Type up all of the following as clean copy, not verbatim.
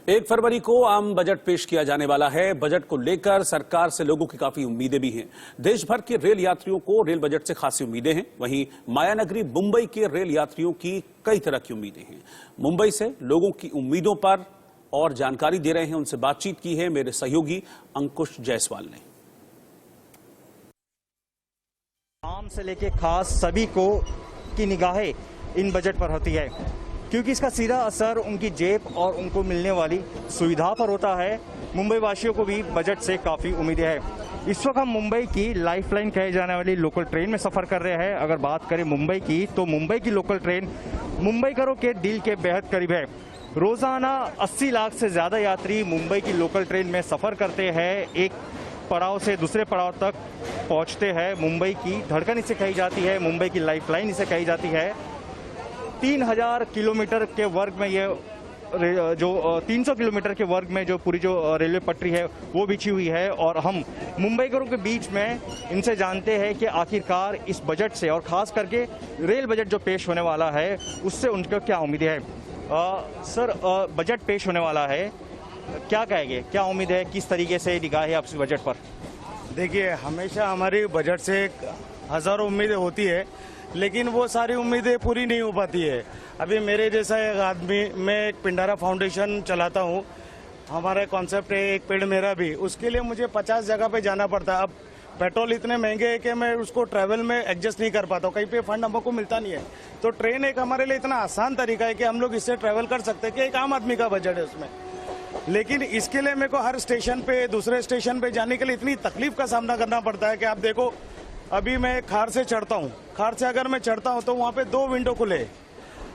1 फरवरी को आम बजट पेश किया जाने वाला है। बजट को लेकर सरकार से लोगों की काफी उम्मीदें भी हैं। देश भर के रेल यात्रियों को रेल बजट से खासी उम्मीदें हैं। वहीं मायानगरी मुंबई के रेल यात्रियों की कई तरह की उम्मीदें हैं। मुंबई से लोगों की उम्मीदों पर और जानकारी दे रहे हैं, उनसे बातचीत की है मेरे सहयोगी अंकुश जायसवाल ने। आम से लेके खास सभी को की निगाहें इन बजट पर होती है, क्योंकि इसका सीधा असर उनकी जेब और उनको मिलने वाली सुविधा पर होता है। मुंबई वासियों को भी बजट से काफ़ी उम्मीदें हैं। इस वक्त हम मुंबई की लाइफलाइन कहे जाने वाली लोकल ट्रेन में सफ़र कर रहे हैं। अगर बात करें मुंबई की, तो मुंबई की लोकल ट्रेन मुंबईकरों के दिल के बेहद करीब है। रोज़ाना 80 लाख से ज़्यादा यात्री मुंबई की लोकल ट्रेन में सफ़र करते हैं। एक पड़ाव से दूसरे पड़ाव तक पहुँचते हैं। मुंबई की धड़कन इसे कही जाती है, मुंबई की लाइफलाइन इसे कही जाती है। 3000 किलोमीटर के वर्ग में ये जो 300 किलोमीटर के वर्ग में जो पूरी जो रेलवे पटरी है वो बिछी हुई है। और हम मुंबईकरों के बीच में इनसे जानते हैं कि आखिरकार इस बजट से और ख़ास करके रेल बजट जो पेश होने वाला है उससे उनको क्या उम्मीदें हैं। सर, बजट पेश होने वाला है, क्या कहेंगे, क्या उम्मीद है, किस तरीके से निगाह है आपकी बजट पर? देखिए, हमेशा हमारी बजट से हज़ारों उम्मीदें होती है, लेकिन वो सारी उम्मीदें पूरी नहीं हो पाती है। अभी मेरे जैसा एक आदमी, मैं एक पिंडारा फाउंडेशन चलाता हूँ। हमारा कॉन्सेप्ट है एक पेड़ मेरा भी। उसके लिए मुझे 50 जगह पे जाना पड़ता है। अब पेट्रोल इतने महंगे है कि मैं उसको ट्रैवल में एडजस्ट नहीं कर पाता हूँ, कहीं पे फंड हमको मिलता नहीं है। तो ट्रेन एक हमारे लिए इतना आसान तरीका है कि हम लोग इससे ट्रैवल कर सकते हैं कि एक आम आदमी का बजट है उसमें। लेकिन इसके लिए मेरे को हर स्टेशन पे, दूसरे स्टेशन पे जाने के लिए इतनी तकलीफ का सामना करना पड़ता है कि आप देखो, अभी मैं खार से चढ़ता हूँ, खार से अगर मैं चढ़ता हूँ तो वहाँ पे 2 विंडो खुले,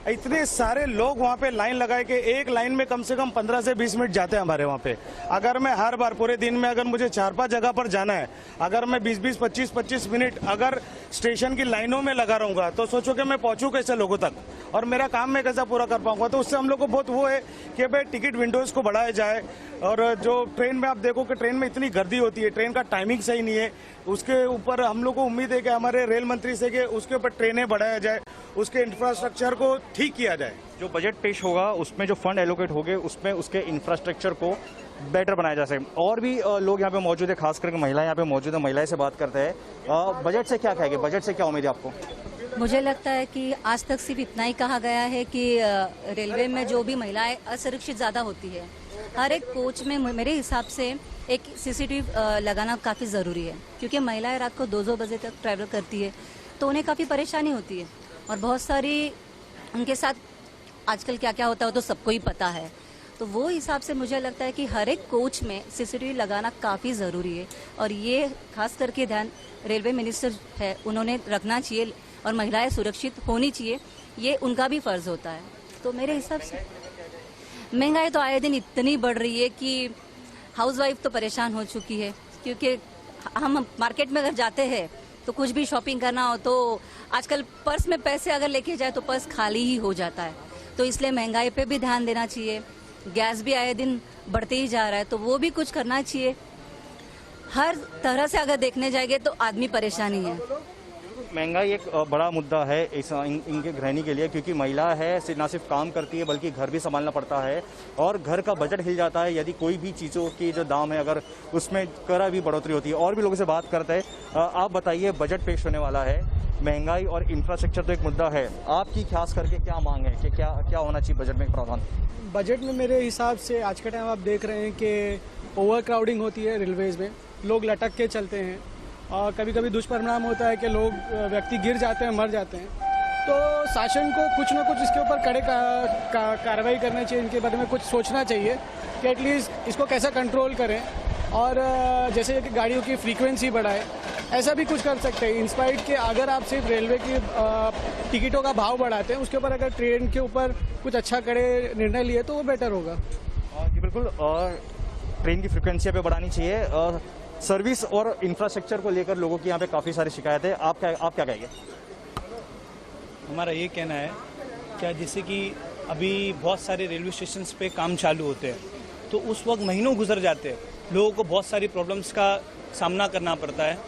इतने सारे लोग वहाँ पे लाइन लगाए कि एक लाइन में कम से कम 15 से 20 मिनट जाते हैं हमारे वहाँ पे। अगर मैं हर बार पूरे दिन में अगर मुझे 4-5 जगह पर जाना है, अगर मैं 20-20, 25-25 मिनट अगर स्टेशन की लाइनों में लगा रहूँगा तो सोचो कि मैं पहुँचूँ कैसे लोगों तक और मेरा काम मैं कैसा पूरा कर पाऊंगा। तो उससे हम लोग को बहुत वो है कि भाई टिकट विंडोज़ को बढ़ाया जाए। और जो ट्रेन में आप देखो कि ट्रेन में इतनी गर्दी होती है, ट्रेन का टाइमिंग सही नहीं है। उसके ऊपर हम लोग को उम्मीद है कि हमारे रेल मंत्री से कि उसके ऊपर ट्रेनें बढ़ाया जाए, उसके इंफ्रास्ट्रक्चर को ठीक किया जाए। जो बजट पेश होगा उसमें जो फंड एलोकेट होंगे उसमें उसके इंफ्रास्ट्रक्चर को बेटर बनाया जा सके। और भी लोग यहाँ पे मौजूद है, खास करके महिलाएं यहाँ पे मौजूद है। महिलाएं से बात करते हैं। बजट से क्या कहेंगे, बजट से क्या उम्मीद है आपको? मुझे लगता है कि आज तक सिर्फ इतना ही कहा गया है कि रेलवे में जो भी महिलाएं असुरक्षित ज़्यादा होती है, हर एक कोच में मेरे हिसाब से एक सीसीटीवी लगाना काफ़ी ज़रूरी है, क्योंकि महिलाएं रात को 2-2 बजे तक ट्रैवल करती है तो उन्हें काफ़ी परेशानी होती है और बहुत सारी उनके साथ आजकल क्या क्या होता है तो सबको ही पता है। तो वो हिसाब से मुझे लगता है कि हर एक कोच में सीसीटीवी लगाना काफ़ी ज़रूरी है और ये खास करके ध्यान रेलवे मिनिस्टर है उन्होंने रखना चाहिए और महिलाएं सुरक्षित होनी चाहिए, ये उनका भी फ़र्ज़ होता है। तो मेरे हिसाब से महंगाई तो आए दिन इतनी बढ़ रही है कि हाउसवाइफ तो परेशान हो चुकी है, क्योंकि हम मार्केट में अगर जाते हैं तो कुछ भी शॉपिंग करना हो तो आजकल पर्स में पैसे अगर लेके जाए तो पर्स खाली ही हो जाता है। तो इसलिए महंगाई पे भी ध्यान देना चाहिए। गैस भी आए दिन बढ़ते ही जा रहा है तो वो भी कुछ करना चाहिए। हर तरह से अगर देखने जाएंगे तो आदमी परेशानी है। महंगाई एक बड़ा मुद्दा है इनके गृहिणी के लिए, क्योंकि महिला है ना सिर्फ काम करती है बल्कि घर भी संभालना पड़ता है और घर का बजट हिल जाता है यदि कोई भी चीज़ों की जो दाम है अगर उसमें करा भी बढ़ोतरी होती है। और भी लोगों से बात करते हैं। आप बताइए, बजट पेश होने वाला है, महंगाई और इंफ्रास्ट्रक्चर तो एक मुद्दा है, आपकी खास करके क्या मांग है कि क्या होना चाहिए बजट में प्रावधान? बजट में मेरे हिसाब से आज के टाइम आप देख रहे हैं कि ओवर क्राउडिंग होती है रेलवेज़ में, लोग लटक के चलते हैं और कभी कभी दुष्परिणाम होता है कि लोग व्यक्ति गिर जाते हैं, मर जाते हैं। तो शासन को कुछ ना कुछ इसके ऊपर कड़े कार्रवाई करनी चाहिए, इनके बारे में कुछ सोचना चाहिए कि एटलीस्ट इसको कैसे कंट्रोल करें। और जैसे कि गाड़ियों की फ्रीक्वेंसी बढ़ाए, ऐसा भी कुछ कर सकते हैं। इंस्पाइट के अगर आप सिर्फ रेलवे की टिकटों का भाव बढ़ाते हैं, उसके ऊपर अगर ट्रेन के ऊपर कुछ अच्छा कड़े निर्णय लिए तो वो बेटर होगा। जी बिल्कुल, और ट्रेन की फ्रीक्वेंसी पे बढ़ानी चाहिए। सर्विस और इंफ्रास्ट्रक्चर को लेकर लोगों की यहाँ पे काफ़ी सारी शिकायतें, आप क्या कहेंगे? हमारा ये कहना है क्या, जैसे कि अभी बहुत सारे रेलवे स्टेशन पे काम चालू होते हैं तो उस वक्त महीनों गुजर जाते हैं, लोगों को बहुत सारी प्रॉब्लम्स का सामना करना पड़ता है।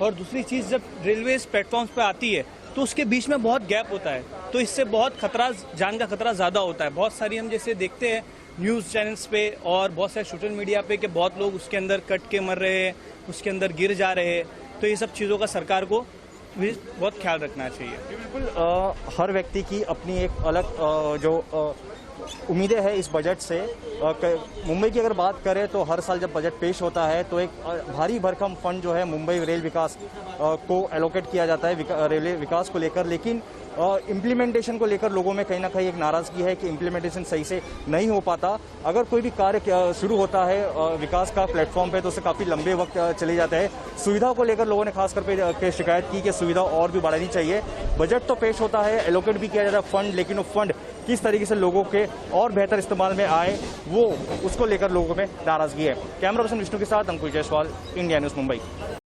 और दूसरी चीज़, जब रेलवे प्लेटफॉर्म्स पे आती है तो उसके बीच में बहुत गैप होता है, तो इससे बहुत खतरा, जान का खतरा ज़्यादा होता है। बहुत सारी हम जैसे देखते हैं न्यूज़ चैनल्स पे और बहुत सारे सोशल मीडिया पे कि बहुत लोग उसके अंदर कट के मर रहे हैं, उसके अंदर गिर जा रहे हैं। तो ये सब चीज़ों का सरकार को भी बहुत ख्याल रखना चाहिए। बिल्कुल हर व्यक्ति की अपनी एक अलग उम्मीदें हैं इस बजट से। मुंबई की अगर बात करें तो हर साल जब बजट पेश होता है तो एक भारी भरकम फंड जो है मुंबई रेल विकास को एलोकेट किया जाता है रेलवे विकास को लेकर, लेकिन इम्प्लीमेंटेशन को लेकर लोगों में कहीं ना कहीं एक नाराज़गी है कि इम्प्लीमेंटेशन सही से नहीं हो पाता। अगर कोई भी कार्य शुरू होता है विकास का प्लेटफॉर्म पे तो उसे काफ़ी लंबे वक्त चले जाते हैं। सुविधा को लेकर लोगों ने खासकर पे शिकायत की कि सुविधा और भी बढ़ानी चाहिए। बजट तो पेश होता है, एलोकेट भी किया जाता है फंड, लेकिन वो फंड किस तरीके से लोगों के और बेहतर इस्तेमाल में आए वो उसको लेकर लोगों में नाराज़गी है। कैमरा पर्सन विष्णु के साथ अंकुश जायसवाल, इंडिया न्यूज़ मुंबई।